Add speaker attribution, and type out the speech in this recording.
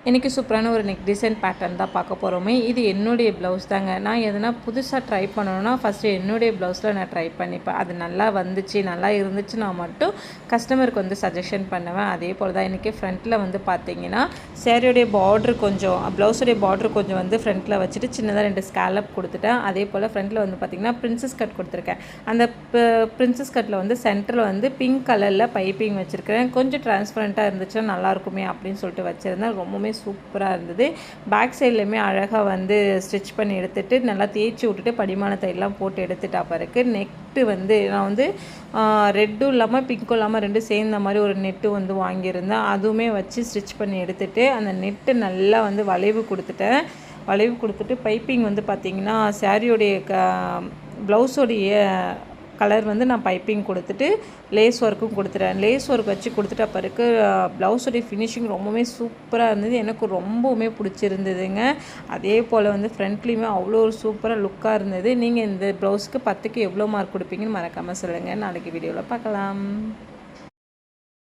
Speaker 1: இன்றைக்கி சூப்பரான ஒரு நெக் டிசைன் பேட்டர்ன் தான் பார்க்க போகிறோமே. இது என்னுடைய ப்ளவுஸ் தாங்க. நான் எதனா புதுசாக ட்ரை பண்ணணுன்னா ஃபஸ்ட்டு என்னுடைய ப்ளவுஸில் நான் ட்ரை பண்ணிப்பேன். அது நல்லா வந்துச்சு, நல்லா இருந்துச்சுன்னா மட்டும் கஸ்டமருக்கு வந்து சஜஷன் பண்ணுவேன். அதே போல் தான் இன்றைக்கி ஃப்ரண்ட்டில் வந்து பார்த்தீங்கன்னா சேரீயோடைய பார்ட்ரு கொஞ்சம் ப்ளவுஸுடைய பார்ட்ரு கொஞ்சம் வந்து ஃப்ரண்ட்டில் வச்சுட்டு சின்னதாக 2 ஸ்கேலப் கொடுத்துட்டேன். அதே போல் ஃப்ரண்ட்டில் வந்து பார்த்திங்கன்னா பிரின்சஸ் கட் கொடுத்துருக்கேன். அந்த பிரின்சஸ் கட்டில் வந்து சென்டரில் வந்து பிங்க் கலரில் பைப்பிங் வச்சுருக்கிறேன். கொஞ்சம் டிரான்ஸ்பரண்ட்டாக இருந்துச்சுன்னா நல்லாயிருக்குமே அப்படின்னு சொல்லிட்டு வச்சுருந்தேன். ரொம்பவுமே சூப்பராக இருந்தது. பேக் சைட்லையுமே அழகாக வந்து ஸ்டிச் பண்ணி எடுத்துகிட்டு நல்லா தேய்ச்சி விட்டுட்டு படிமான தையெல்லாம் போட்டு எடுத்துட்டா பிறகு நெட்டு வந்து நான் வந்து ரெட்டும் இல்லாமல் பிங்க்கும் இல்லாமல் 2 சேர்ந்த மாதிரி ஒரு நெட்டு வந்து வாங்கியிருந்தேன். அதுவுமே வச்சு ஸ்டிச் பண்ணி எடுத்துகிட்டு அந்த நெட்டு நல்லா வந்து வளைவு கொடுத்துட்டு பைப்பிங் வந்து பார்த்திங்கன்னா சாரியோடைய ப்ளவுஸோடைய கலர் வந்து நான் பைப்பிங் கொடுத்துட்டு லேஸ் ஒர்க்கும் கொடுத்துட்டேன். லேஸ் ஒர்க் வச்சு கொடுத்துட்ட பிறகு ப்ளவுஸோடைய ஃபினிஷிங் ரொம்பவுமே சூப்பராக இருந்தது. எனக்கு ரொம்பவுமே பிடிச்சிருந்ததுங்க. அதே போல் வந்து ஃப்ரண்ட்லேயுமே அவ்வளோ ஒரு சூப்பராக லுக்காக இருந்தது. நீங்கள் இந்த ப்ளவுஸுக்கு 10க்கு எவ்வளோ மார்க் கொடுப்பீங்கன்னு மறக்காமல் சொல்லுங்கள். நாளைக்கு வீடியோவில் பார்க்கலாம்.